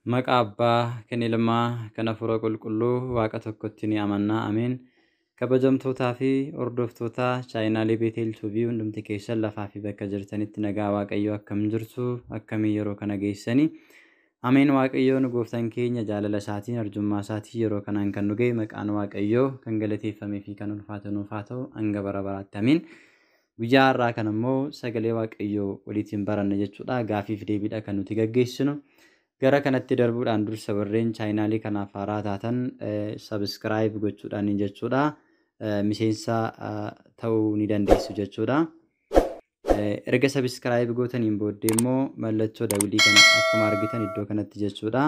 Maqaa Abbaa, kan Ilmaa, kan Hafuura Qulqulluu, Waaqa tokkotti ni amanna. Ameen. Kabajamtootaa fi hordoftoota chaayinaalee Beetel Tuubii hundumti keessan lafaa fi bakka jirtanitti nagaa Waaqayyoo akkam jirtu, akkamii yeroo kana geessanii. Ameen. Waaqayyoon gooftaan keenya jaalala isaatiin, arjummaa isaatiin yeroo kanaan kan nu ga'e maqaan Waaqayyoo kan galateeffamee fi kan ulfaatu nuuf haa ta'u hanga bara baraatti. Ameen. Guyyaa har'aa kan immoo sagalee Waaqayyoo waliitiin baranna jechuudha. Gaafiif deebiidha kan nuti gaggeessinu. Gara kanatti darbuudhaan dursa warreen chaayinaalii kanaaf haaraa taatan sabiskiraayib gochuudhaan jechuudha. Miseensa ta'uu ni dandeessu jechuudha. Erga sabiskiraayib gootaniin booddee immoo mallattoo daawwilii kana akkuma argitan iddoo kanatti jechuudha.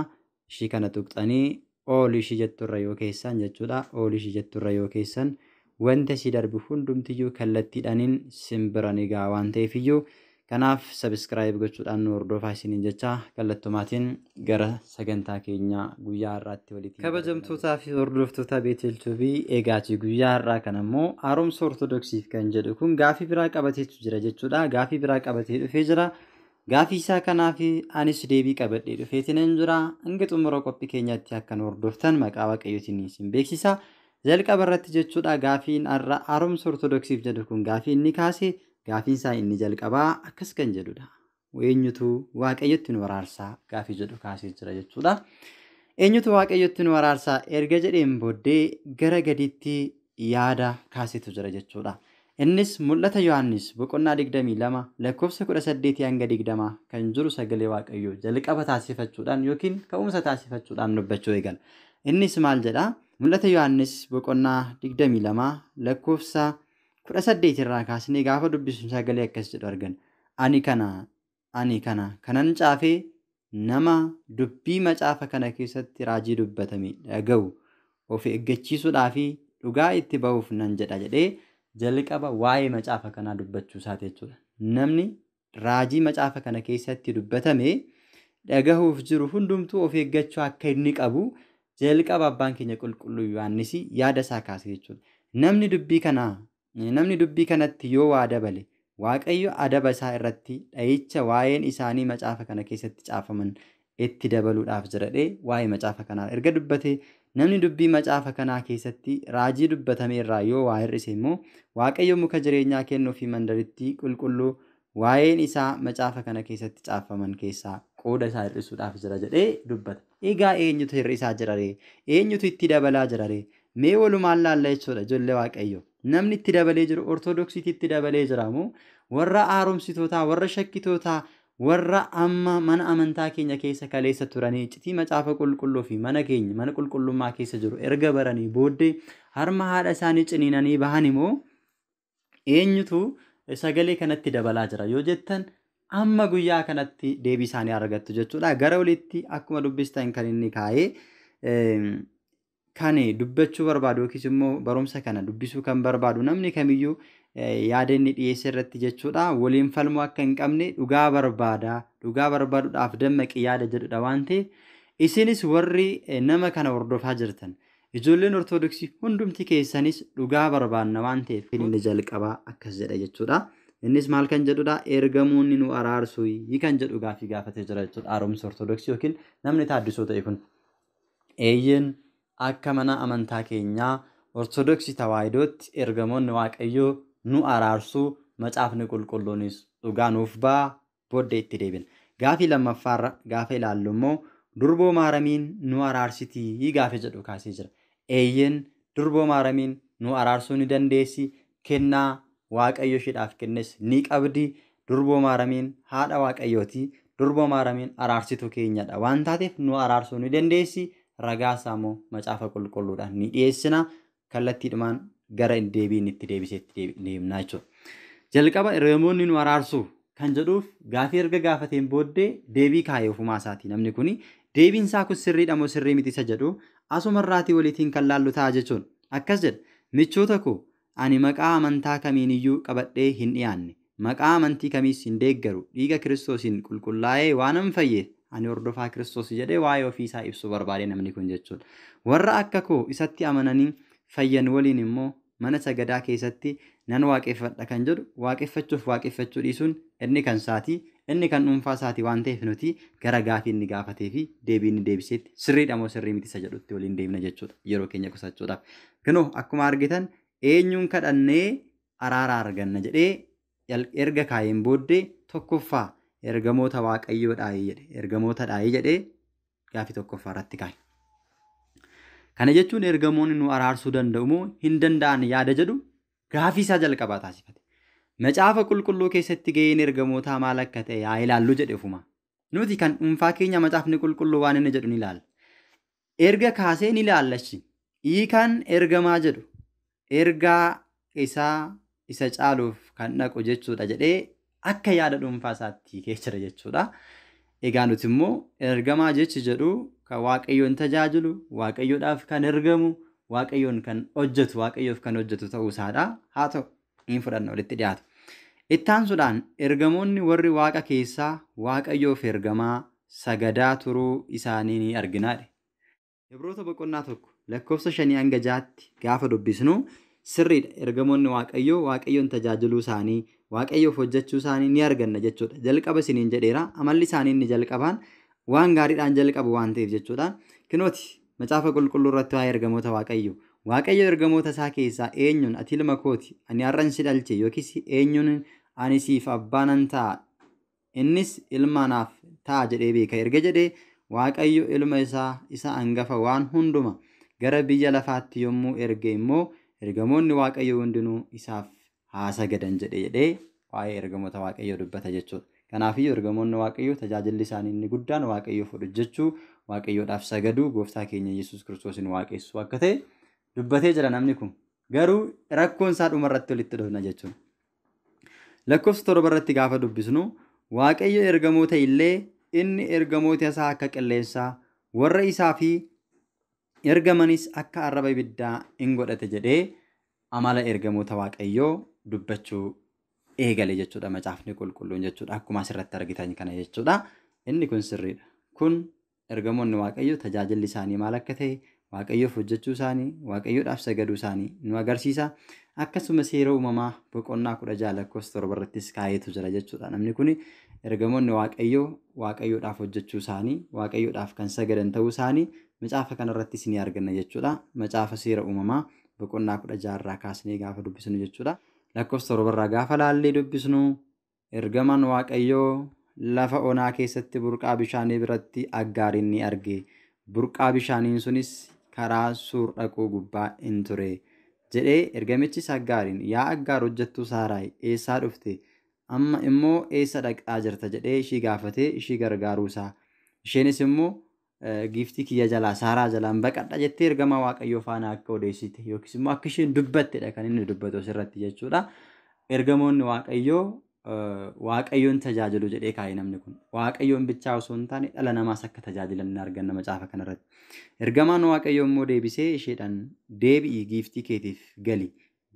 Ishii kana tuqxanii ool ishii jetturra yoo keessan jechuudha. Ool ishii jetturra yoo keessan wanta si darbu hundumtiyyuu kallattiidhaaniin simbira ni ga'a waan ta'eefiyyuu. Kanaaf sabiskiraayib gochuudhaan nu hordofaa isiniin jecha kallattumaatiin gara sagantaa keenya guyyaa har'aatti walitti. Kabajamtootaa fi hordoftoota Beetel Tuubii eegaati guyyaa har'aa kan ammoo haaromsa ortodoksiif kan jedhu kun gaafii biraa qabateetu jira jechuudha. Gaafii biraa qabatee dhufee jira. Gaafii isaa kanaaf anis deebii qabadhee dhufeetiin hin jira. Hanga xumura qophii keenyaatti akka nu hordoftan maqaa Waaqayyootiin isin beeksisa. Jalqaba irratti jechuudha gaafiin har'a haaromsa ortodoksiif jedhu kun gaafii inni kaase. Gaafiin isaa inni jalqabaa akkas kan jedhudha. Eenyutu Waaqayyotti nu araarsaa gaafii jedhu kaasee jira jechuudha. Eenyutu Waaqayyotti nu araarsaa erga jedheen booddee gara gadiitti yaada kaasetu jira jechuudha. Innis mul'ata Yohaannis boqonnaa 22 lakkoofsa 18 hanga 20 kan jiru sagalee Waaqayyoo jalqaba taasifachuudhaan yookiin ka'umsa taasifachuudhaan dubbachuu eegala. Innis maal jedhaa? Mul'ata Yohaannis boqonnaa 22 lakkoofsa 18 irraa kaasnee gaafa dubbisu sagalee akkas jedhu argan. Ani kana kanan caafee nama dubbii macaafa kana keessatti raajii dubbatame dhaga'u of eeggachiisuudhaa fi dhugaa itti ba'uuf nan jedha jedhee jalqaba waa'ee macaafa kanaa dubbachuu isaati jechuudha. Namni raajii macaafa kana keessatti dubbatame dhagahuuf jiru hundumtuu of eeggachuu akka inni qabu jalqaba abbaan keenya qulqulluu Yohaannis yaada isaa kaase jechuudha. Namni dubbii kanatti yoo waa dabale Waaqayyo adaba isaa irratti dha'icha waa'een isaanii macaafa kana keessatti caafaman itti dabaluudhaaf jedhee waa'ee macaafa kanaa erga dubbate namni dubbii macaafa kanaa keessatti raajii dubbatame irraa yoo waa hir'ise immoo Waaqayyo muka jireenyaa kennuu fi mandaritti qulqulluu waa'een isaa macaafa kana keessatti caafaman keessaa qooda isaa hir'isuudhaaf jira jedhee dubbata. Egaa eenyutu hir'isaa jira ree? Eenyutu itti dabalaa jira ree? Mee walumaan laalla jechuudha ijoollee Waaqayyo. Namni itti dabalee jiru ortodoksiitti itti dabalee jira moo warra haaromsitootaa, warra shakkitootaa, warra amma mana amantaa keenya keessa kaleessa turanii iccitii macaafa qulqulluu fi mana keenya mana qulqullummaa keessa jiru erga baranii booddee harma haadha isaanii ciniinanii bahan immoo eenyutu sagalee kanatti dabalaa jira yoo jettan amma guyyaa kanatti deebii isaanii argattu jechuudha. Gara olitti akkuma dubbistan kan inni kaa'ee kan dubbachuu barbaadu yookiis immoo barumsa kana dubbisuu kan barbaadu namni kamiyyuu yaada inni dhiyeesse irratti jechuudha. Waliin falmuu akka hin qabne dhugaa barbaaduudhaaf dammaqi yaada jedhudha waan ta'eef isinis warri nama kana hordofaa jirtan ijoolleen ortodoksii hundumti keessanis dhugaa barbaadna waan ta'eef inni jalqabaa akkas jedha jechuudha. Innis maal kan jedhudha? Ergamoonni nu araarsu kan jedhu gaafii gaafatee jira jechuudha. Haaromsa ortodoksii yookiin namni taaddisoo ta'e kun eeyyen akka mana amantaa keenyaa ortodoksii tawaahidootti ergamoonni Waaqayyoo nu araarsu macaafni qulqulluunis dhugaa nuuf ba'a booddee itti deebina. Gaafii lammaffaarra gaafa ilaallu immoo durboo maaramiin nu araarsitii gaafii jedhu kaasee jira. Eeyyen durboo maaramiin nu araarsuu ni dandeessi. Kennaa Waaqayyo isheedhaaf kennes ni qabdi. Durboo maaramiin haadha Waaqayyooti. Durboo maaramiin araarsituu keenyadha waan taateef nu araarsuu ni dandeessi. Ragaa isaa immoo macaafa qulqulluudhaan ni dhiyeessina. Kallattiidhumaan gara deebiin itti deebiseetti deemnaa jechuudha. Jalqaba ergamoonni nu araarsu kan jedhuuf gaafii erga gaafateen booddee deebii kaa'ee ofumaa isaati. Namni kun deebiin isaa kun sirriidha moo sirrii miti isa jedhu asumarraatii waliitiin kan laallu ta'a jechuudha. Akkas jedha. Michoota koo ani maqaa amantaa kamiiniyyuu qabadhee hin dhiyaanne. Maqaa amantii kamiis hin deeggaru. Dhiiga Kiristoosiin qulqullaa'ee waanan fayyeef ani hordofaa Kiristoos jedhee waa'ee ofii isaa ibsuu barbaade namni kun jechuudha. Warra akka koo isatti amananii fayyan waliin immoo mana sagadaa keessatti nan waaqeffadha kan jedhu waaqeffachuu dhiisuun inni kan isaatii inni kan dhuunfaa isaatii waan ta'eef nuti gara gaafii inni gaafatee fi deebii inni deebiseetti sirriidha moo sirrii miti isa jedhutti waliin deemna jechuudha yeroo keenya qusachuudhaaf. Kunoo akkuma argitan eenyuun kadhannee araara arganna jedhee erga kaayeen booddee tokkoffaa ergamoota waaqayyoodhaayee jedhe ergamootadhaayee jedhee gaafii tokkoffaa irratti kaaye. Kana jechuun ergamoonni nu araarsuu danda'u moo hin danda'an yaada jedhu gaafii isaa jalqabaa taasifate. Macaafa qulqulluu keessatti gaheen ergamootaa maal akka ta'e haa ilaallu jedhe ofuma. Nuti kan dhuunfaa keenya macaafni qulqulluu waan inni jedhu ni ilaalla. Erga kaasee ni ilaallachi. Hiikaan ergamaa jedhu ergaa isaa isa caaluuf kan dhaqu jechuudha jedhee akka yaada dhuunfaa isaatti keessa jechuudha. Egaa nuti immoo ergamaa jechi jedhu kan waaqayyoon tajaajilu, waaqayyoodhaaf kan ergamu, waaqayyoon kan hojjetu, waaqayyoof kan hojjetu ta'uu isaadha. Haa ta'u hin fudhanna walitti dhiyaatu. Ittaansuudhaan ergamoonni warri waaqa keessaa waaqayyoof ergamaa sagadaa turuu isaanii ni arginaadha. Ibroota boqonnaa 1 lakkoofsa 5 hanga 6tti gaafa dubbisnu sirriidha. Ergamoonni waaqayyoon tajaajiluu isaanii, waaqayyoof hojjechuu isaanii ni arganna jechuudha. Jalqaba isiniin jedheera. Amalli isaanii inni jalqabaan waan gaariidhaan jalqabu waan ta'eef jechuudha. Kinooti macaafa qulqulluu irratti waa'ee ergamoota waaqayyoo. Waaqayyo ergamoota isaa keessaa eenyuun ati ilma kooti ani har'an si dhalche yookiis eenyuun ani siif abbaa nan ta'a innis ilma naaf ta'a jedhee beeka erga jedhee waaqayyo ilma isaa isa hangafa waan hunduma gara biyya lafaatti yommuu erge immoo ergamoonni waaqayyo hundinuu isaaf haa sagadan jedhee waa'ee ergamoota waaqayyoo dubbata jechuudha. Kanaafiyyuu ergamoonni waaqayyoo tajaajilli isaanii inni guddaan waaqayyoof hojjechuu, waaqayyoodhaaf sagaduu, gooftaa keenya Yesuus Kiristoosin waaqessuu akka ta'e dubbatee jira namni kun. Garuu rakkoon isaa dhumarratti walitti dhufna jechuudha. Lakkoofsa 7 irratti gaafa dubbisnu waaqayyo ergamoota illee inni ergamoota isaa akka qilleensaa warra isaa fi ergamanis akka arraba ibiddaa in godhate jedhee amala ergamoota waaqayyoo dubbachuu eegale jechuudha macaafni qulqulluun jechuudha. Akkuma asirratti argitan kana jechuudha. Inni kun sirriidha. Kun ergamoonni waaqayyoo tajaajilli isaanii maal akka ta'e waaqayyoof hojjechuu isaanii, waaqayyoodhaaf sagaduu isaanii nu agarsiisa. Akkasumas seera uumamaa boqonnaa 16 lakkoofsa 7 irrattis kaayetu jira jechuudha. Namni kun ergamoonni waaqayyoodhaaf hojjechuu isaanii, waaqayyoodhaaf kan sagadan ta'uu isaanii macaafa kanarrattis ni arganna jechuudha. Macaafa seera uumamaa boqonnaa 16 irraa kaasnee gaafa dubbisnu jechuudha. Lakkoofsa 7 irraa gaafa laallee dubbisnu ergamaan waaqayyoo lafa onaa keessatti burqaa bishaanii biratti Aggaarin ni arge. Burqaa bishaaniin sunis karaa suur dhaquu gubbaa in ture jedhee ergamichis Aggaarin yaa Aggaar hojjettuu Saaraay eessaa dhufte amma immoo eessa dhaqaa jirta jedhee ishii gaafatee ishii gargaaruu isaa. Isheenis immoo giiftii kiyya jalaa Saaraa jalaan baqadha jettee ergamaa waaqayyoo faana akka odeessite yookiis immoo akka isheen dubbattedha kan inni dubbatu asirratti jechuudha. Ergamoonni waaqayyoon tajaajilu jedhee kaa'e namni kun. Waaqayyoon bichaa osoo hin taane dhala namaas akka tajaajilan ni arganna macaafa kanarratti. Ergamaan waaqayyoo immoo deebisee isheedhaan deebi'i giiftii keetiif gali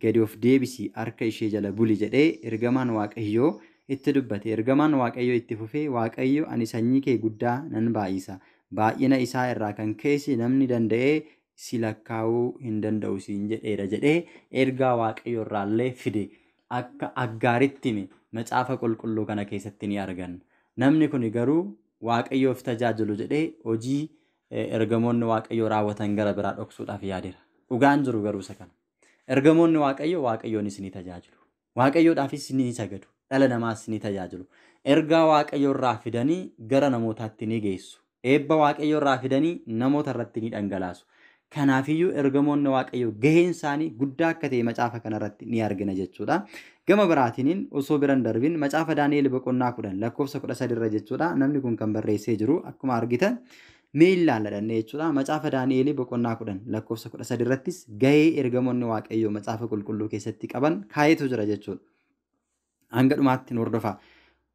gadi of deebisi harka ishee jala buli jedhee ergamaan waaqayyoo itti dubbate. Ergamaan waaqayyoo itti fufee waaqayyo ani sanyii kee guddaa nan baay'isa. Baay'ina isaa irraa kan keessi namni danda'ee si lakkaa'uu hin danda'u siin jedheera jedhee ergaa waaqayyoo irraallee fide akka Aggaaritti macaafa qulqulluu kana keessatti ni arganna. Namni kun garuu waaqayyoof tajaajilu jedhee hojii ergamoonni waaqayyoo raawwatan gara biraa dhoksuudhaaf yaadeera. Dhugaan jiru garuu isa kana. Ergamoonni waaqayyoonis ni tajaajilu. Waaqayyoodhaafis ni sagadu. Dhala namaas ni tajaajilu. Ergaa waaqayyoo irraa fidanii gara namootaatti ni geessu. Eebba waaqayyoo irraa fidanii namoota irratti ni dhangalaasu. Kanaafiyyuu ergamoonni waaqayyoo gaheen isaanii guddaa akka ta'e macaafa kanarratti ni argina jechuudha. Gama biraatiin osoo biran darbin macaafa Daani'eel boqonnaa 10 lakkoofsa 13 irra jechuudha. Namni kun kan barreessee jiru akkuma argitan miilaan ladhanne jechuudha. Macaafa Daani'eel boqonnaa 10 lakkoofsa 13 irrattis gahee ergamoonni waaqayyoo macaafa qulqulluu keessatti qaban kaayetu jira jechuudha. Hanga dhumaatti nu hordofaa.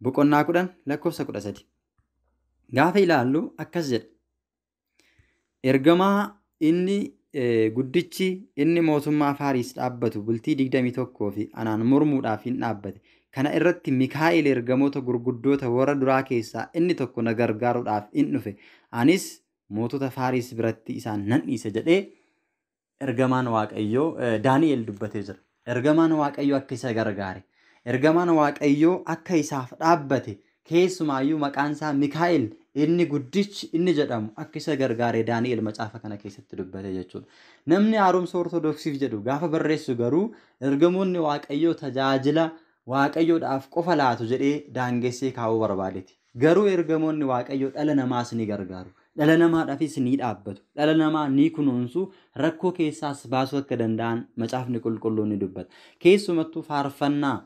Boqonnaa 10 lakkoofsa 13. Gaafa ilaallu akkas jedha. Ergamaa inni guddichi inni mootummaa Faariis dhaabbatu bultii 21 fi anaan mormuudhaaf hin dhaabbate. Kana irratti Mikaa'el ergamoota gurguddoota warra duraa keessaa inni tokko na gargaaruudhaaf in dhufe. Anis mootota Faariis biratti isaan nan dhiise jedhee ergamaan waaqayyoo Daani'el dubbatee jira. Ergamaan waaqayyoo akka isa gargaare, ergamaan waaqayyoo akka isaaf dhaabbate, keessumaayyuu maqaan isaa Mikaa'el inni guddichi inni jedhamu akka isa gargaare Daani'el macaafa kana keessatti dubbate jechuudha. Namni haaromsa ortodoksiif jedhu gaafa barreessu garuu ergamoonni waaqayyoo tajaajila waaqayyoodhaaf qofa laatu jedhee daangessee kaa'uu barbaadeeti. Garuu ergamoonni waaqayyoo dhala namaas ni gargaaru. Dhala namaadhaafis ni dhaabbatu. Dhala namaa ni kunuunsu. Rakkoo keessaas baasuu akka danda'an macaafni qulqulluun ni dubbata. Keessumattuu faarfannaa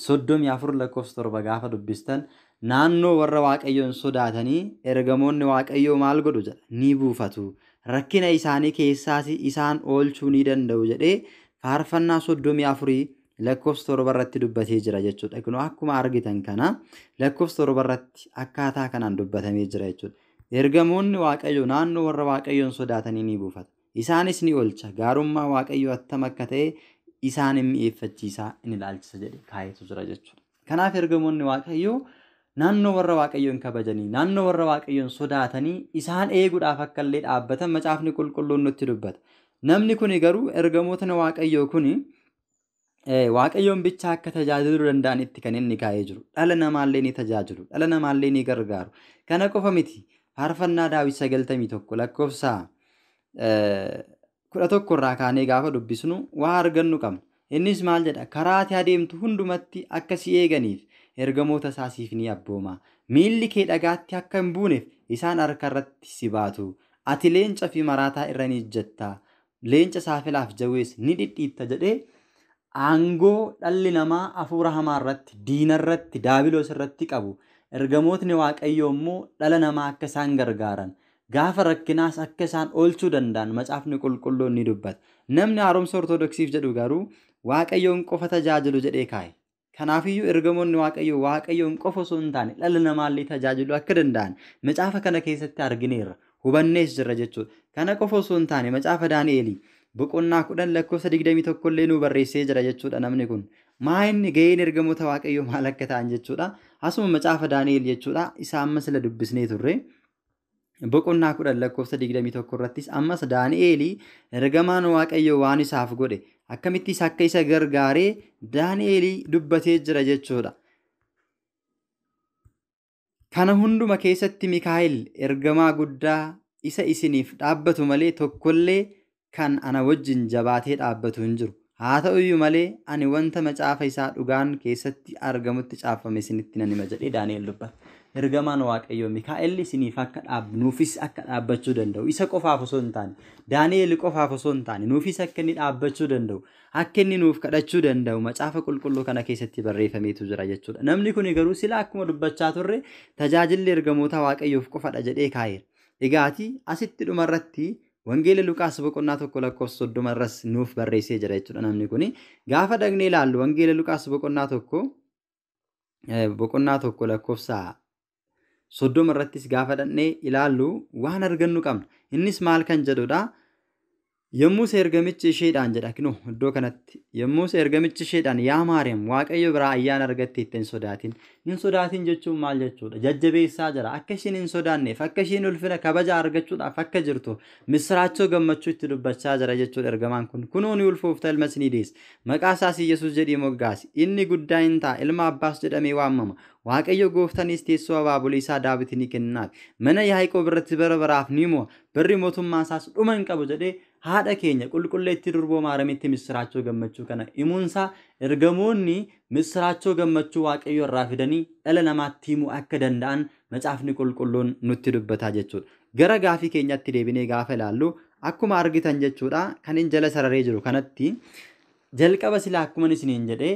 34:7 gaafa dubbistan naannoo warra waaqayyoon sodaatanii ergamoonni waaqayyoo maal godhu jedha ni buufatu. Rakkina isaanii keessaas isaan oolchuu ni danda'u jedhee faarfannaa 34:7 irratti dubbatee jira jechuudha. Kun akkuma argitan kana lakkoofsa 7 irratti akkaataa kanaan dubbatamee jira jechuudha. Ergamoonni waaqayyoo naannoo warra waaqayyoon sodaatanii ni buufata. Isaanis ni oolcha. Gaarummaa waaqayyoo attam akka ta'e isaan hin mi'eeffachiisaa inni ilaalchisa jedhe kaayetu jira jechuudha. Kanaaf ergamoonni waaqayyoo naannoo warra waaqayyoon kabajanii naannoo warra waaqayyoon sodaatanii isaan eeguudhaaf akka illee dhaabbatan macaafni qulqulluun nutti dubbata. Namni kuni garuu ergamoota waaqayyoo kuni waaqayyoon bicha akka tajaajiluu danda'anitti kan inni kaa'ee jiru. Dhala namaallee ni tajaajilu. Dhala namaallee ni gargaaru. Kana qofa miti. Faarfannaa Daawit 91 lakkoofsa 11 irraa kaanee gaafa dubbisnu waa argannu qabna. Innis maal jedha? Karaa ati adeemtu hundumatti akka si eeganiif ergamoota isaa siif ni abbooma. Miilli kee dhagaatti akka hin buuneef isaan harka irratti si baatu. Ati leenca fi maraataa irra ni ejjetta. Leenca saafilaaf jawwees ni dhidhiitta jedhee aangoo dhalli namaa hafuura hamaa irratti, diina irratti, daabiloos irratti qabu. Ergamootni waaqayyoo immoo dhala namaa akka isaan gargaaran, gaafa rakkinaas akka isaan oolchuu danda'an macaafni qulqulluun ni dubbata. Namni haaromsa ortodoksiif jedhu garuu waaqayyoon qofa tajaajilu jedhee kaa'e. Kanaafiyyuu ergamoonni waaqayyoo waaqayyoon qofa osoo hin taane dhala namaallee tajaajiluu akka danda'an macaafa kana keessatti argineerra. Hubannees jirra jechuudha. Kana qofa osoo hin taane macaafa Daani'eel boqonnaa 10 lakkoofsa 21 illee nu barreessee jira jechuudha namni kun. Maa inni gaheen ergamoota waaqayyoo maal akka ta'an jechuudha. Asuma macaafa Daani'eel jechuudha. Isa ammas la dubbisnee turre. Boqonnaa 10 lakkoofsa 21 irrattis ammas Daani'eel ergamaan waaqayyoo waan isaaf godhe akkamittis akka isa gargaaree Daani'eel dubbatee jira jechuudha. Kana hunduma keessatti Mikaa'el ergamaa guddaa isa isiniif dhaabbatu malee tokkollee kan ana wajjin jabaatee dhaabbatu hin jiru. Haa ta'u iyyuu malee ani wanta macaafa isaa dhugaan keessatti argamutti caafame isinitti nan hima jedhee Daani'el dubbata. Ergamaan waaqayyoo Mikaa'el isiniif akka nuufis akka dhaabbachuu danda'u. Isa qofaaf osoo hin taane, Daani'el qofaaf osoo hin taane nuufis akka inni dhaabbachuu danda'u, akka inni nuuf kadhachuu danda'u macaafa qulqulluu kana keessatti barreeffameetu jira jechuudha. Namni kun garuu sila akkuma dubbachaa turre tajaajilli ergamoota waaqayyoof qofadha jedhee kaa'eera. Egaati asitti dhumarratti Wangeela Luqaas boqonnaa 1 lakkoofsa 30 irras nuuf barreessee jira jechuudha namni kuni. Gaafa dhagnee ilaallu Wangeela Luqaas boqonnaa 1 lakkoofsa 30 irrattis gaafa dhaqnee ilaallu waan argannu qabna. Innis maal kan jedhudha? Yommuu ergamichi isheedhaan jedha kinu iddoo kanatti yommuu ergamichi isheedhaan yaa Maariyaam waaqayyo biraa ayyaana argatte hin sodaatin. Hin sodaatin jechuun maal jechuudha? Jajjabeessaa jira. Akka ishiin hin sodaanneef akka ishiin ulfina kabaja argachuudhaaf akka jirtu misraachoo gammachuu itti dubbachaa jira jechuudha ergamaan kun. Kunoo ni ulfoofta ilmas ni deessa. Maqaa isaas Yesuus jedhii moggaasi. Inni guddaa hin ta'a. Ilma Abbaas jedhamee waamama. Waaqayyo gooftaanis teessoo abaabulii isaa Daawitiin ni kennaaf. Mana Yaaqoob irratti bara baraaf ni mo'a. Barri mootummaa isaas dhuma hin qabu jedhee haadha keenya qulqulleetti durboo Maaramitti misraachoo gammachuu kana himuunsaa ergamoonni misraachoo gammachuu waaqayyo irraa fidanii dhala namaatti himuu akka danda'an macaafni qulqulluun nutti dubbataa jechuudha. Gara gaafii keenyatti deebinee gaafa ilaallu akkuma argitan jechuudha kan hin jala sararee jiru kanatti jalqaba silaa akkuma isiniin jedhee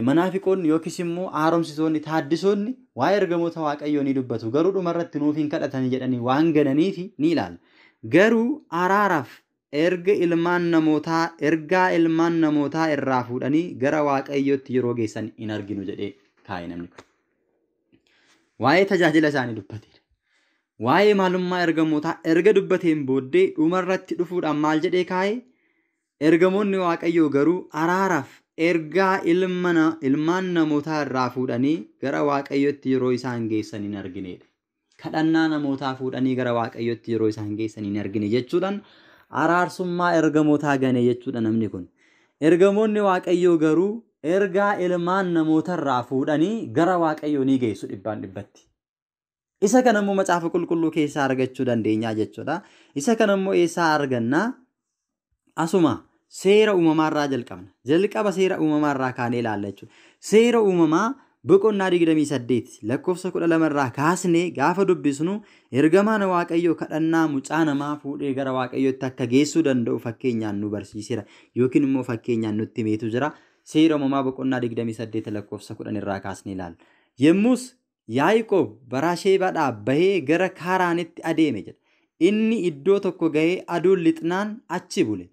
manaafiqoonni yookiis immoo haaromsitoonni taaddisoonni waa'ee ergamoota waaqayyoo ni dubbatu. Garuu dhumarratti nuuf hin kadhatanii jedhanii waan gananiif ni ilaala. Garuu araaraaf ergaa ilmaan namootaa irraa fuudhanii gara waaqayyootti yeroo geessan hin arginu jedhee kaa'e namni kun. Waa'ee tajaajila isaanii dubbateera. Waa'ee maalummaa ergamootaa erga dubbateen booddee dhumarratti dhufuudhaan maal jedhee kaa'e? Ergamoonni waaqayyoo garuu araaraaf ergaa ilmaan namootaa irraa fuudhanii gara waaqayyootti yeroo isaan geessan hin arginedha. Kadhannaa namootaa fuudhanii gara waaqayyootti yeroo isaan geessan hin argine jechuudhaan araarsummaa ergamootaa gane jechuudha namni kun. Ergamoonni Waaqayyoo garuu ergaa ilmaan namootarraa fuudhanii gara Waaqayyoo ni geessu dhibbaan dhibbatti. Isa kanammoo macaafa qulqulluu keessaa argachuu dandeenya jechuudha. Isa kanammoo eessaa argannaa? Asuma seera uumamaarraa jalqabna. Jalqaba seera uumamaarraa kaanee ilaalla jechuudha. Seera uumamaa boqonnaa 28 lakkoofsa 12 irraa kaasnee gaafa dubbisnu ergamaan Waaqayyoo kadhannaa mucaa namaa fuudhee gara Waaqayyootti akka geessuu danda'u fakkeenyaan nu barsiiseera yookiin immoo fakkeenyaan nutti himeetu jira. Seera uumamaa boqonnaa 28 lakkoofsa 10 irraa kaasnee ilaalla. Yemmus Yaaqoob Bersheebaadhaa bahee gara Kaaraanitti adeeme jedha. Inni iddoo tokko gahee aduun lixnaan achi bule.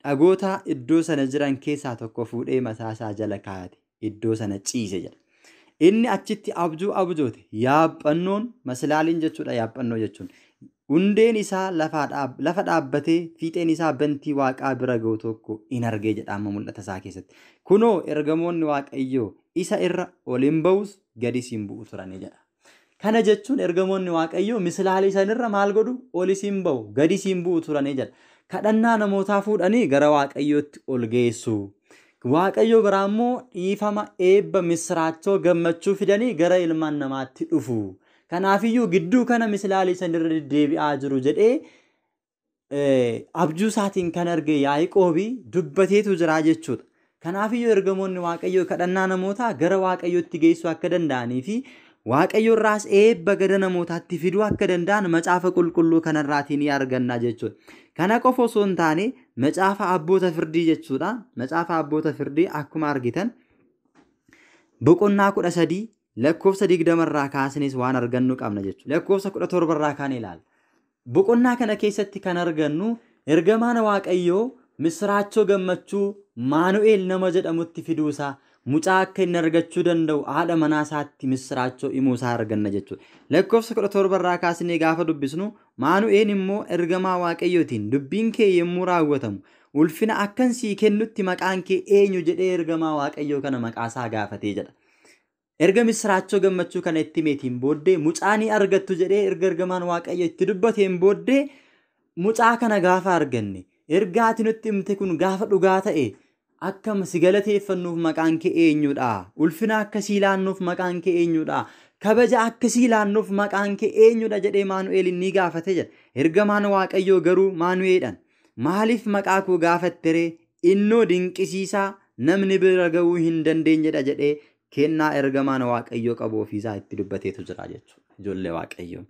Dhagoota iddoo sana jiran keessaa tokko fuudhee mataasaa jala kaayate. Iddoo sana ciise jedha. Inni achitti abjuu abjoote. Yaaphannoon maslaaliin jechuudha. Yaaphannoo jechuun hundeen isaa lafa dhaabbatee fiixeen isaa bantii Waaqaa bira ga'u tokko in argee jedha amma mul'ata isaa keessatti. Kunoo ergamoonni Waaqayyoo isa irra ol hin ba'us gadi siin bu'u turanii jedha. Kana jechuun ergamoonni Waaqayyoo mislaalii sanirra maal godhu? Ol siin ba'u gadi siin bu'u turanii jedha. Kadhannaa namootaa fuudhanii gara Waaqayyootti ol geessu. Waaqayyoo biraa immoo dhiifama eebba misraachoo gammachuu fidanii gara ilmaan namaatti dhufu. Kanaafiyyuu gidduu kana mislaalii sanirra deddeebi'aa jiru jedhee abjuu isaatiin kan arge Yaaqoobii dubbateetu jira jechuudha. Kanaafiyyuu ergamoonni Waaqayyoo kadhannaa namootaa gara Waaqayyootti geessuu akka danda'anii fi Waaqayyoo irraas eebba gara namootaatti fiduu akka danda'an macaafa qulqulluu kanarraatiin ni arganna jechuudha. Kana qofa osoo hin taane macaafa abboota firdii jechuudha. Macaafa abboota firdii akkuma argitan boqonnaa 13 lakkoofsa 20 irraa kaasnis waan argannu qabna jechuudha. Lakkoofsa 17 irraa kaan ilaalla. Boqonnaa kana keessatti kan argannu ergamaan Waaqayyoo misraachoo gammachuu Maanu'eel nama jedhamutti fiduusaa mucaa akka inni argachuu danda'u haadha manaa isaatti misraachoo himuusaa arganna jechuudha. Lakkoofsa 17 irraa kaasnee gaafa dubbisnu Maanu'eel immoo ergamaa Waaqayyootiin dubbiin kee yommuu raawwatamu ulfina akkan sii kennutti maqaan kee eenyu jedhee ergamaa Waaqayyoo kana maqaasaa gaafatee jedha. Erga misraachoo gammachuu kana itti meetiin booddee mucaa ni argattu jedhee ergamaan Waaqayyoo itti dubbateen booddee mucaa kana gaafa arganne ergaa ati nutti himte kun gaafa dhugaa ta'e akkam si galateeffannuuf maqaan kee eenyudha? Ulfina akkasii laannuuf maqaan kee eenyudha? Kabaja akkasii laannuuf maqaan kee eenyudha jedhee Maanu'eel ni gaafate jedha. Ergamaan Waaqayyoo garuu Maanu'eedhaan maaliif maqaa koo gaafattere? Innoo dinqisiisaa namni bira ga'uu hin dandeenyedha jedhee kennaa ergamaan Waaqayyoo qabu ofiisaa itti dubbateetu jira jechuudha. Ijoollee Waaqayyoo.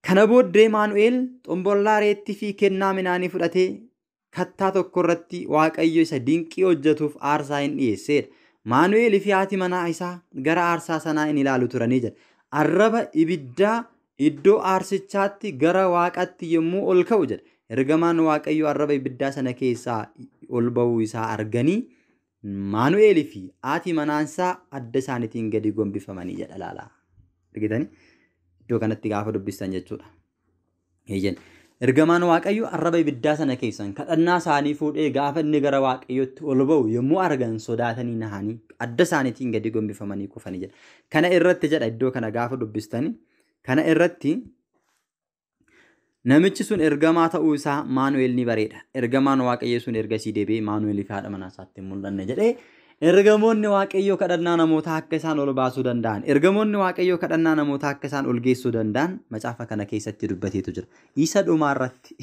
Kana booddee Maanu'eel xombollaa reettii fi kennaa midhaanii fudhatee kattaa tokko irratti Waaqayyo isa dinqii hojjetuuf aarsaa hin dhiyeessedha. Maanu'eel fi haati manaa isaa gara aarsaa sanaa in ilaalu turanii jedha. Arraba ibiddaa iddoo aarsichaatti gara Waaqatti yommuu ol ka'u jedha. Ergamaan Waaqayyo arraba ibiddaa sana keessaa ol ba'uu isaa arganii Maanu'eel fi haati manaansaa adda isaaniitiin gadi gombifamanii jedha laalaa. Argitanii? Iddoo kanatti gaafa dubbistan jechuudha. Ergamaan Waaqayyo arraba ibiddaa sana keessan kadhannaa isaanii fuudhee gaafa inni gara Waaqayyootti ol ba'u yommuu argan sodaatanii nahanii adda isaaniitiin gadi gombifamanii kufanii jedha. Kana irratti jedha iddoo kana gaafa dubbistani. Kana irratti namichi sun ergamaa ta'uu isaa Maanu'eel ni bareeda. Ergamaan Waaqayyo sun ergasii deebi'ee Maanu'eel fi haadha manaa isaatti hin mul'anne jedhee ergamoonni Waaqayyoo kadhannaa namootaa akka isaan ol baasuu danda'an, ergamoonni Waaqayyoo kadhannaa namootaa akka isaan ol geessuu danda'an macaafa kana keessatti dubbateetu jira. Isa dhumaarratti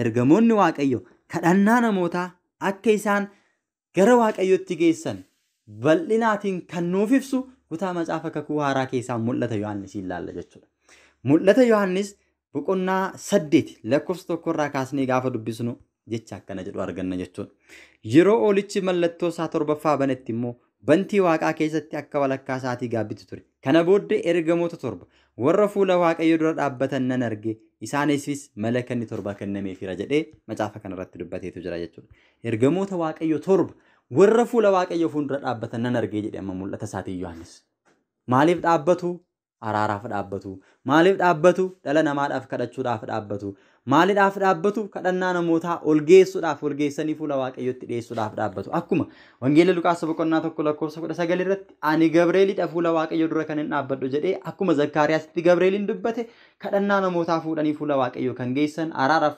ergamoonni Waaqayyoo kadhannaa namootaa akka isaan gara Waaqayyootti geessan bal'inaatiin kan nuuf ibsu kutaa macaafa kakuu haaraa keessaa mul'ata Yohaannis ilaalla jechuudha. Mul'ata Yohaannis boqonnaa 8 lakkoofsa 1 irraa kaasnee gaafa dubbisnu jecha akkana jedhu arganna jechuudha. Yeroo oolichi mallattoo isaa 7ffaa banetti immoo bantii Waaqaa keessatti akka walakkaa isaatii gaabbitu ture. Kana booddee ergamoota 7 warra fuula Waaqayyoo dura dhaabbatan nan arge. Isaanis malakanni 7 kennameefira jedhee macaafa kanarratti dubbateetu jira jechuudha. Ergamoota Waaqayyoo 7 warra fuula Waaqayyoo fuuldura dhaabbatan nan arge jedhee amma mul'ata isaatii Yohaannis. Maaliif dhaabbatu? araaraaf dhaabbatu. Maaliif dhaabbatu? Dhala namaadhaaf kadhachuudhaaf dhaabbatu. Maaliidhaaf dhaabbatu? Kadhannaa namootaa ol geessuudhaaf ol geessanii fuula waaqayyootti dhiyeessuudhaaf dhaabbatu. Akkuma wangeela Luqaas boqonnaa 1:19 irratti ani Gabreelidha fuula waaqayyoo dura kan hin dhaabbadhu jedhee akkuma Zakkaariyaasitti Gabreeliin dubbate kadhannaa namootaa fuudhanii fuula waaqayyoo kan geessan araaraaf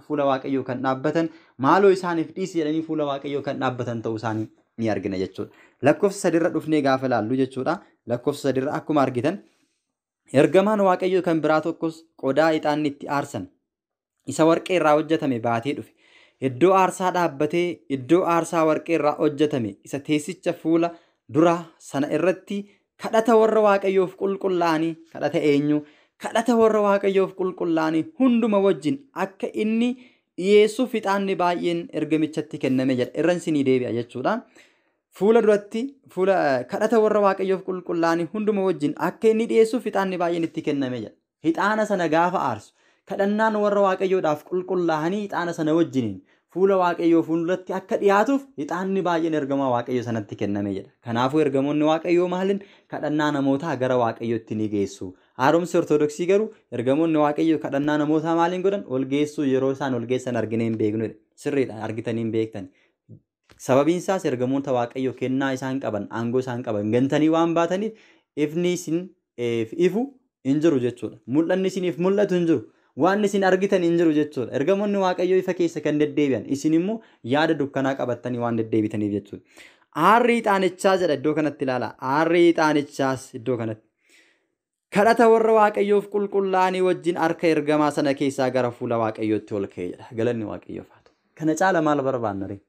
fuula waaqayyoo kan dhaabbatan maaloo isaaniif dhiisi jedhanii fuula waaqayyoo kan dhaabbatan ta'uu isaanii ni argina jechuudha. Lakkoofsa sadirra dhufnee gaafa ilaallu jechuudha. Lakkoofsa sadirra akkuma argitan ergamaan waaqayyoo kan biraa tokkos qodaa ixaanni itti aarsan isa warqee irraa hojjetame baatee dhufe. Iddoo aarsaa dhaabbatee iddoo aarsaa warqee irraa hojjetame isa teessicha fuula dura sana irratti kadhata warra waaqayyoof qulqullaa'anii kadhata eenyu? Kadhata warra waaqayyoof qulqullaa'anii hunduma wajjin akka inni dhiyeessuuf ixaanni baay'een ergamichatti kenname jedha. Irran sinii deebi'a jechuudha. Fuula duratti kadhata warra waaqayyoof qulqullaa'anii hunduma wajjin akka inni dhiyeessuuf ixaanni baay'een itti kenname jedha. Ixaana sana gaafa aarsu kadhannaan warra waaqayyoodhaaf qulqullaa'anii ixaana sana wajjiniin fuula waaqayyoo fuulduratti akka dhiyaatuuf ixaanni baay'een ergamaa waaqayyoo sanatti kenname jedha. Kanaafuu ergamoonni waaqayyoo maalin kadhannaa namootaa gara waaqayyootti ni geessu. Haaromsi Ortodoksii garuu ergamoonni waaqayyoo kadhannaa namootaa maaliin godhan? Ol geessuu yeroo isaan ol geessan arginee hin beeknudha. Sirriidha argitanii hin beektan. Sababiin isaas ergamoota waaqayyoo kennaa isaan qaban, aangoo isaan qaban gantanii waan baataniif ifni isin ifu hin jiru jechuudha. Mul'anni isiniif mul'atu hin jiru. Waan isin argitan hin jiru jechuudha. Ergamoonni waaqayyoo ifa keessa kan deddeebi'an isin immoo yaada dukkanaa qabattanii waan deddeebitaniif jechuudha. Aarri ixaanichaa jedha iddoo kanatti ilaala. Aarri ixaanichaas iddoo kanatti kadhata warra waaqayyoof qulqullaa'anii wajjin harka ergamaa sana keessaa gara fuula waaqayyootti ol ka'e jedha. Galanni waaqayyoof haa ta'u. Kana caala maal barbaanna ree?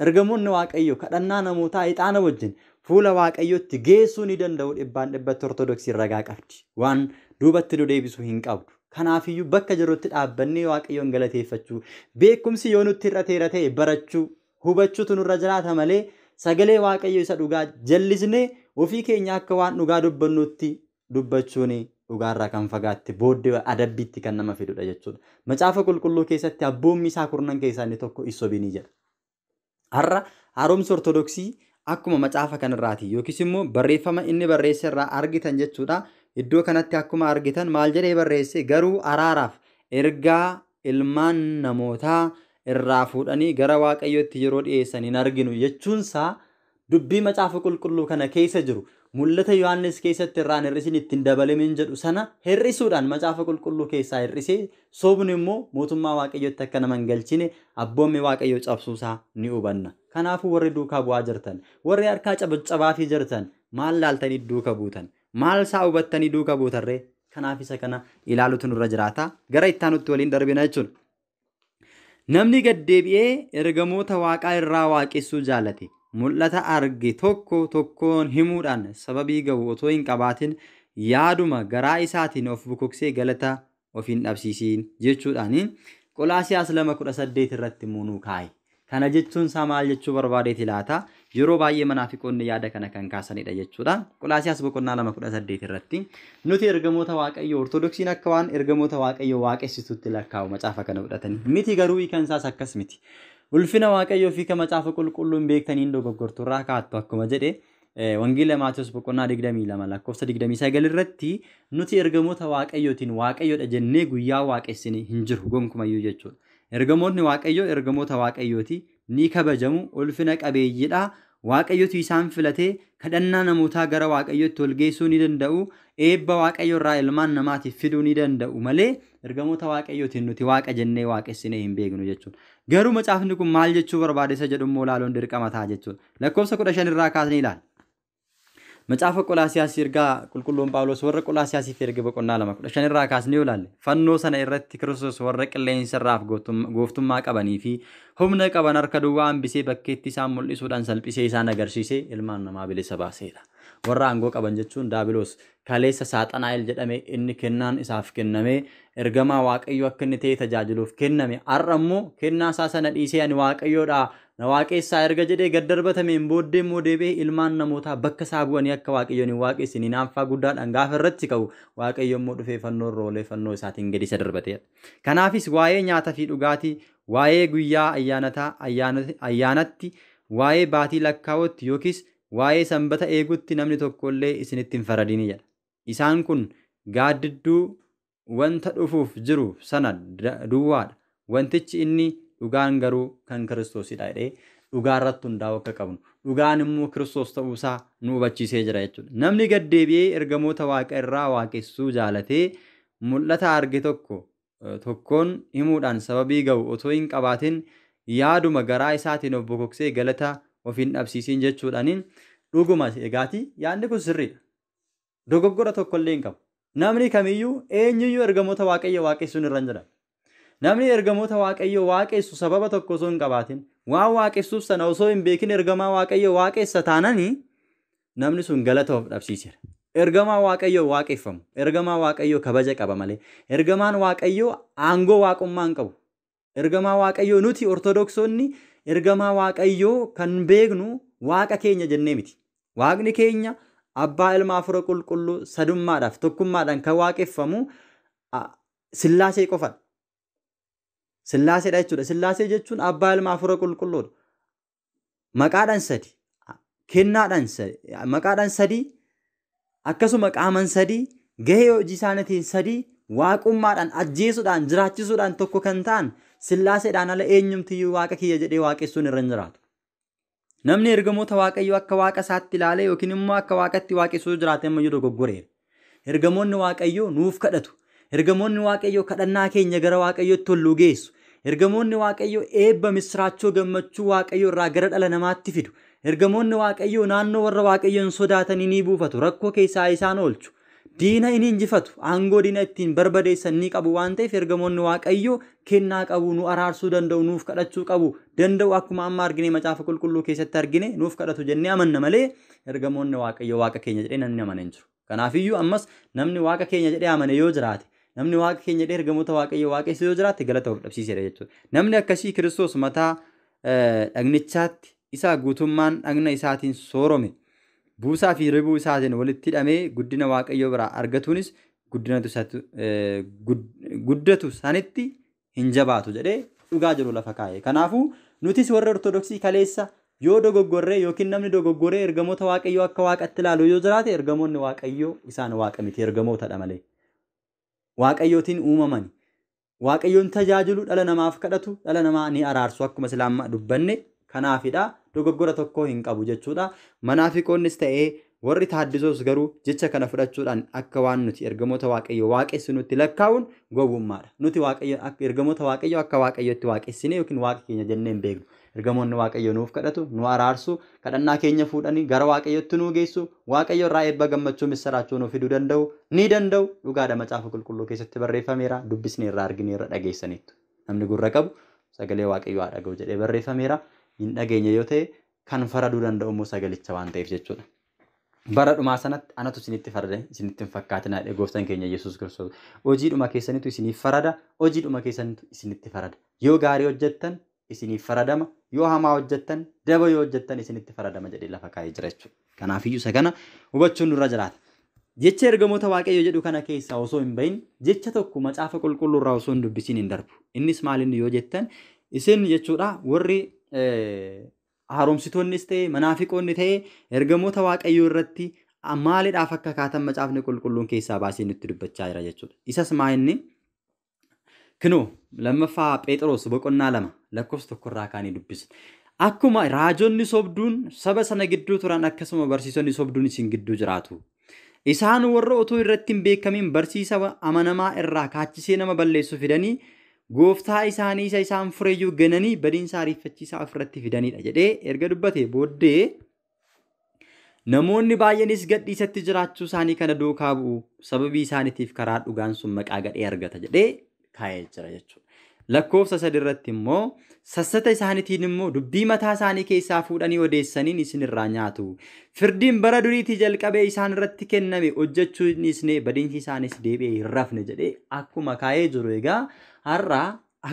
Ergamoonni waaqayyoo kadhannaa namootaa ixaana wajjin fuula waaqayyootti geessuu ni danda'u. 100% Ortodoksii ragaa qabdi. Waan duubatti nu deebisuu hin qabdu. Kanaafiyyuu bakka jirutti dhaabbannee waaqayyoon galateeffachuu beekumsi yoo nutti irra ta'e barachuu hubachuutu nurra jiraata malee sagalee waaqayyoo isa dhugaa jallisnee ofii keenya akka waan dhugaa dubbannutti dubbachuun dhugaarraa kan fagaatte booddee adabbiitti kan nama fidudha jechuudha. Macaafa qulqulluu keessatti abboommi isaa kurnan keessaa inni tokko Isoobinii jedha. Har'a haaromsi Ortodoksii akkuma macaafa kanarraati yookiis immoo barreeffama inni barreesse irraa argitan jechuudha. Iddoo kanatti akkuma argitan maal jedhee barreesse? Garuu araaraaf ergaa ilmaan namootaa irraa fuudhanii gara waaqayyootti yeroo dhiyeessan hin arginu jechuunsaa dubbii macaafa qulqulluu kana keessa jiru mul'ata Yohaannis keessatti irraan hir'isin ittiin dabalamin jedhu sana hir'isuudhaan macaafa qulqulluu keessaa hir'isee soobni immoo mootummaa waaqayyootti akka nama hin galchine abboommi waaqayyoo cabsuusaa ni hubanna. Kanaafuu warri duukaa bu'aa jirtan, warri harkaa cabcabaafii jirtan maal laaltanii duuka buutan? Maal isaa hubattanii duuka buutarree? Kanaaf isa kana ilaaluutu nurra jiraata. Gara ittaanutti waliin darbina jechuudha. Namni gad deebi'ee ergamoota waaqaa irraa waaqessuu jaalate mul'ata arge tokko tokkoon himuudhaan sababii ga'u otoo hin qabaatin yaaduma garaa isaatiin of bukoksee galata of hin dhabsiisiin jechuudhaan Qolaasiyaas 2:18 irratti muunuu kaa'e. Kana jechuun isaa maal jechuu barbaadeeti laata? Yeroo baay'ee manaafiqoonni yaada kana kan kaasanidha jechuudha. Qolaasiyaas 2:18 irratti nuti ergamoota waaqayyoo Ortodoksiin akka waan ergamoota waaqayyoo waaqessitutti lakkaa'u macaafa kana fudhatanii miti garuu hiikan isaas akkas miti. Ulfina waaqayyoo fi kan macaafa qulqulluun beektaniin dogoggorturraa kaattu akkuma jedhe wangeela Maatiyos 22 lakkoofsa 29 irratti nuti ergamoota waaqayyootiin waaqayyoodha jennee guyyaa waaqessine hin jiru gonkumayyuu jechuudha. Ergamoonni waaqayyoo ergamoota waaqayyooti ni kabajamu ulfina qabeeyyiidha. Waaqayyootu isaan filatee kadhannaa namootaa gara waaqayyootti ol geessuu ni danda'u. Eebba waaqayyoo irraa ilmaan namaatiif fiduu ni danda'u malee ergamoota waaqayyootiin nuti waaqa jennee waaqessine hin beeknu jechuudha. Garuu macaafni kun maal jechuu barbaade isa jedhu immoo ilaaluun dirqama ta'a jechuudha. Lakkoofsa 15 irraa kaasnee ilaala. Macaafa Qolaasiyaas ergaa qulqulluun Phaawulos warra Qolaasiyaasiif erge boqonnaa 2:15 irraa kaasnee ilaalle. Fannoo sana irratti Kiristoos warra qilleensa irraaf gooftummaa qabanii fi humna qaban harka duwwaa hambisee bakkeetti isaan mul'isuudhaan salphisee isaan agarsiisee ilmaan namaa bilisa baaseedha. Warra aangoo qaban jechuun Daabiloos kaleessa Saaxanaa'el jedhame inni kennaan isaaf kenname ergamaa waaqayyoo akka inni ta'e tajaajiluuf kenname. Har'a immoo kennaa isaa sana dhiisee ani waaqayyoodha na waaqessaa erga jedhee gad darbatameen booddee immoo deebi'ee ilmaan namootaa bakka isaa bu'anii akka waaqayyoon hin waaqessin hinaaffaa guddaadhaan gaafa irratti ka'u waaqayyo immoo dhufee fannoo irra oolee fannoo isaatiin gadi isa darbateedha. Kanaafis waa'ee nyaataa fi dhugaatii, waa'ee guyyaa ayyaanatti, waa'ee baatii lakkaa'utti yookiis waa'ee sanbata eegutti namni tokkollee isinitti hin faradini jedha. isaan kun gaaddidduu wanta dhufuuf jiru sana duwwaadha. Wantichi inni dhugaan garuu kan Kiristoosidha jedhee dhugaa irratti hundaa'uu akka qabnu. Dhugaan immoo Kiristoos ta'uusaa nu hubachiisee jira jechuudha. Namni gad deebi'ee ergamoota Waaqa irraa waaqessuu jaalatee mul'ata arge tokkoon himuudhaan sababii ga'u otoo hin qabaatin yaaduma garaa isaatiin of bokoksee galata ofiin dhabsiisiin jechuudhaaniin dhuguma egaati yaadni kun sirriidha. Dogoggora tokkollee hin qabu. Namni kamiyyuu eenyuyyuu ergamoota Waaqayyo waaqessuun irra hin jira. Namni ergamoota Waaqayyo waaqessu sababa tokko osoo hin qabaatin waan waaqessuuf sana osoo hin beekin ergamaa Waaqayyo waaqessa taananii namni sun galata of dhabsiiseera. Ergamaa Waaqayyo waaqeffamu, ergamaa Waaqayyo kabaja qaba malee, ergamaan Waaqayyo aangoo waaqummaa hin qabu. Ergamaa Waaqayyo nuti Ortodoksonni ergamaa Waaqayyo kan beeknu Waaqa keenya jennee miti. Waaqni keenya Abbaa Ilmaa Hafuura Qulqulluu sadummaadhaaf tokkummaadhaan kan waaqeffamu Sillaasee qofadha. Sillaaseedha jechuudha. Sillaasee jechuun Abbaa Ilmaa Hafuura Qulqulluudha. Maqaadhaan sadi, kennaadhaan sadi, maqaadhaan sadii, akkasuma qaaman sadii, gahee hojii isaaniitiin sadii, waaqummaadhaan ajjeesuudhaan jiraachisuudhaan tokko kan ta'an Sillaaseedhaan ala eenyumtiyyuu Waaqa kiyya jedhee waaqessuun irra hin jiraatu. Namni ergamoota Waaqayyoo akka Waaqa isaatti ilaalee yookiin immoo akka Waaqatti waaqessuu jiraate ammayyuu dogoggoreera. Ergamoonni Waaqayyoo nuuf kadhatu. Ergamoonni Waaqayyoo kadhannaa keenya gara Waaqayyootti ol geessu. Ergamoonni Waaqayyoo eebba misraachoo gammachuu Waaqayyoo irraa gara dhala namaatti fidu. Ergamoonni Waaqayyoo naannoo warra Waaqayyoon sodaatanii ni buufatu. Rakkoo keessaa isaan oolchu. Diina inni injifatu. Aangoo diina ittiin barbadeessan ni qabu waan ta'eef ergamoonni Waaqayyoo kennaa qabu, nu araarsuu danda'u, nuuf kadhachuu qabu danda'u akkuma amma argine macaafa qulqulluu keessatti argine nuuf kadhatu jennee amanna malee ergamoonni Waaqayyoo Waaqa keenya jedhee namni amane hin jiru. Kanaafiyyuu ammas namni Waaqa keenya jedhee amane yoo jiraate, namni Waaqa keenya jedhee ergamoota Waaqayyoo waaqessu yoo jiraate galata of dhabsiiseera jechuudha. Namni akkasii Kiristoos mataa dhagnichaatti isa guutummaan dhagna isaatiin soorome buusaa fi ribuu isaatiin walitti hidhamee guddina Waaqayyoo biraa argatuunis guddatu sanitti hin jabaatu jedhee dhugaa jiru lafa kaa'e. Kanaafuu nutis warra Ortodoksii kaleessa yoo dogoggorree yookiin namni dogoggoree ergamoota Waaqayyoo akka Waaqatti ilaalu yoo jiraate ergamoonni Waaqayyoo isaan Waaqa miti, ergamootadha malee. Waaqayyootiin uumamani. Waaqayyoon tajaajilu dhala namaaf kadhatu, dhala namaa ni araarsu akkuma islaammaa dubbanne. Kanaafidha dogoggora tokko hin qabu jechuudha. Manaafiqoonnis ta'ee warri taaddisoos garuu jecha kana fudhachuudhaan akka waan nuti ergamoota Waaqayyoo waaqessu nutti lakkaa'uun gowwummaadha. Nuti ergamoota Waaqayyoo akka Waaqayyootti waaqessine yookiin Waaqa keenya jennee hin beeknu. Ergamoonni Waaqayyoo nuuf kadhatu, nu araarsu, kadhannaa keenya fuudhanii gara Waaqayyootti nu geessu, Waaqayyoo irraa eebba gammachuu misraachoo nu fiduu danda'u, ni danda'u. Dhugaadha macaafa qulqulluu keessatti barreeffameera, dubbisnee irraa arginee irra dhageessaniitu. Namni gurra qabu sagalee Waaqayyoo haa dhaga'u jedhee barreeffameera. Hin dhageenye yoo ta'e kan faraduu danda'u immoo sagalicha waan ta'eef jechuudha. Bara dhumaa sanatti anatu isinitti farada, isinitti hin fakkaatinaa jedhe gooftaan keenya Yesuus Kiristoos. Hojiidhuma keessanitu isiniif farada, hojiidhuma keessanitu isinitti farada. Yoo gaarii hojjettan isiniif faradama, yoo hamaa hojjettan, daba yoo hojjettan isinitti faradama jedhee lafa kaa'ee jira jechuudha. Kanaafiyyuu isa kana hubachuun nurra jiraata. Jecha ergamoota Waaqayyoo jedhu kana keessaa osoo hin bahin jecha tokko macaafa qulqulluu irraa osoo hin dubbisiin hin darbu. Innis maalinni yoo jettan isin jechuudha warri haaromsitoonnis ta'e manaafiqoonni ta'e ergamoota Waaqayyoo irratti maaliidhaaf akka kaatan macaafni qulqulluun keessaa baasee nutti dubbachaa jira jechuudha. Isas maalinni kinoo lammaffaa Phexros boqonnaa 2 lakkoofsa 1 irraa kaanii dubbisa. Akkuma raajonni sobduun saba sana gidduu turan akkasuma barsiisonni sobduun isin gidduu jiraatu. Isaan warra otoo irratti hin beekamin barsiisa amanamaa irraa kaachisee nama balleessu fidanii gooftaa isaanii isa isaan fureeyyuu gananii badiinsa ariifachiisaa ofirratti fidanidha jedhee erga dubbate booddee namoonni baay'eenis gadhiisatti jiraachuu isaanii kana duukaa bu'u sababii isaaniitiif karaa dhugaan sun maqaa gadhee argata jedhee kaa'ee jira jechuudha. Lakkoofsa 3 irratti immoo sassata isaaniitiin immoo dubbii mataa isaanii keessaa fuudhanii odeessaniin isin irraa nyaatu. Firdiin bara duriitii jalqabee isaan irratti kenname hojjechuunis badiinsi isaanis deebi'ee hin rafne jedhee akkuma kaa'ee jiru egaa har'a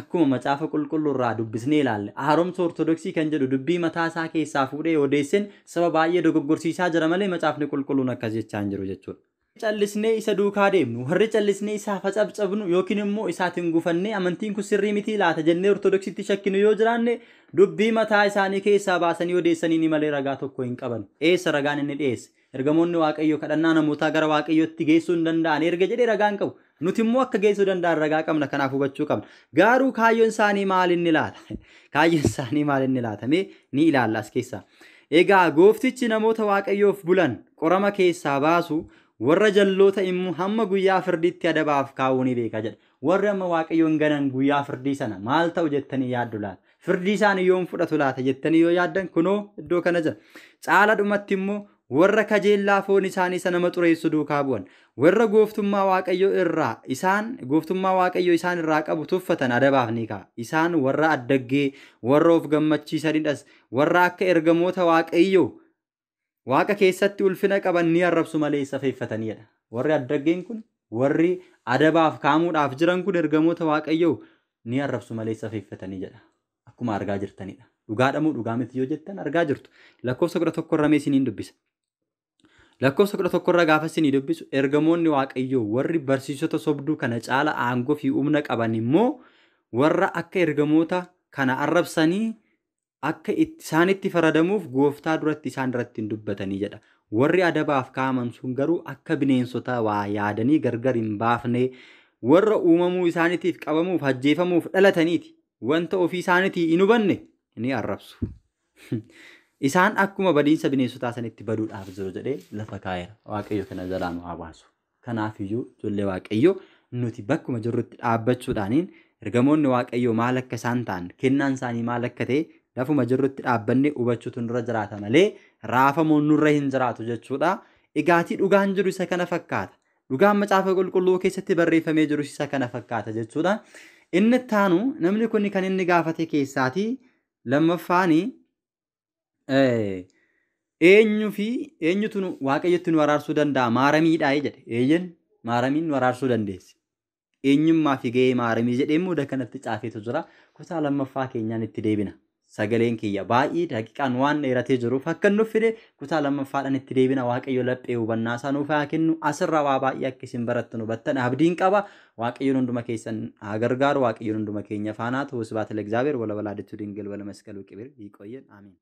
akkuma macaafa qulqulluu irraa dubbisnee ilaalle haaromsa ortodoksii kan jedhu dubbii mataa isaa keessaa fuudhee odeessin saba baay'ee dogoggorsiisaa jira malee macaafni qulqulluun akkas jechaa hin jiru jechuudha. Callisnee isa duukaa deemnu warri callisnee isaa facabcabnu yookiin immoo isaatiin gufannee amantiin kun sirrii miti laata jennee ortodoksiitti shakkinu yoo jiraanne dubbii mataa isaanii keessaa baasanii odeessanii ni malee ragaa tokko hin qaban. Eessa ragaan inni dhiyeesse? ergamoonni waaqayyo kadhannaa namootaa gara waaqayyootti geessuu hin danda'an erga jedhee ragaan qabu. Nuti immoo akka geessuu danda'an ragaa qabna, kanaaf hubachuu qabna. Garuu kaayyoon isaanii maal inni laata? Kaayyoon isaanii maal inni laata? Mee ni ilaalla as keessaa. Egaa gooftichi namoota waaqayyoof bulan qorama keessaa baasu, warra jalloota immoo hamma guyyaa firdiitti adabaaf kaa'uu ni beeka jedha. Warri amma waaqayyoon ganan guyyaa firdii sana maal ta'u jettanii yaaddu laata? Firdii isaanii yoom fudhatu laata jettanii yoo yaaddan kunoo iddoo kana jira. Caala dhumatti immoo warra kajeellaa foon isaanii sana nama xureessu duukaa bu'an, warra gooftummaa waaqayyo isaan irraa qabu tuffatan adabaaf ni ka'a. Isaan warra addaggee, warra of gammachiisanidhas, warra akka ergamoota waaqayyo waaqa keessatti ulfina qaban ni arrabsu malee safeeffatanidha. Warri addaggeen kun, warri adabaaf kaamuudhaaf jiran kun ergamoota waaqayyo ni arrabsu malee safeeffatanii jedha. Akkuma argaa jirtanidha. Dhugaadhamoo dhugaa miti yoo jettan argaa jirtu. Lakkoofsa 11 irra mee isiniin dubbisa. Lakkoofsa 11 irra gaafa isinii dubbisu ergamoonni waaqayyoo warri barsiisota sobduu kana caala aangoo fi humna qaban immoo warra akka ergamoota kana arrabsanii akka isaanitti faradamuuf gooftaa duratti isaan irratti hin dubbatanii jedha. Warri adabaaf kaaman sun garuu akka bineensota waa yaadanii gargar hin baafne, warra uumamuu isaaniitiif qabamuuf ajjeefamuuf dhalataniiti. Wanta ofii isaaniitii hin hubanne ni arrabsu. Isaan akkuma badiinsa bineensotaa sanitti baduudhaaf jiru jedhee lafa kaa'eera. Waaqayyo kana jalaa nu haa baasu. Kanaafiyyuu ijoollee waaqayyoo nuti bakkuma jirrutti dhaabbachuudhaaniin ergamoonni waaqayyoo maal akka isaan ta'an, kennaan isaanii maal akka ta'e lafuma jirrutti dhaabbannee hubachuutu nurra jiraata malee raafamuun nurra hin jiraatu jechuudha. Egaatii dhugaan jiru isa kana fakkaata. Dhugaan macaafa qulqulluu keessatti barreeffamee jiru isa kana fakkaata jechuudha. Inni taanu namni kun kan inni gaafate keessaatii lammaffaanii eenyutu waaqayyotti nu araarsuu danda'a? Maaramiidhaa jedhe. Eeyyen maaramiin nu araarsuu dandeessi. Eenyummaa fi gahee maaramii jedhee immoo kanatti caafeetu jira. Kutaa lammaffaa keenyaan itti deebina. Sagaleen kiyya baay'ee daqiiqaan waan dheeratee jiruuf akka nuuf fide kutaa lammaffaadhaan itti deebina. Waaqayyo laphee hubannaa isaa nuuf haa kennu. Asirraa waa baay'ee akka isin barattan hubattan abdiin qaba. Waaqayyoon hunduma keessan haa gargaaru. Waaqayyoon hunduma keenya faanaa ta'uu sibaatil Egzaabeer wala walaadeetu dingil wala masqaluu qibir ይቆየን አሜን።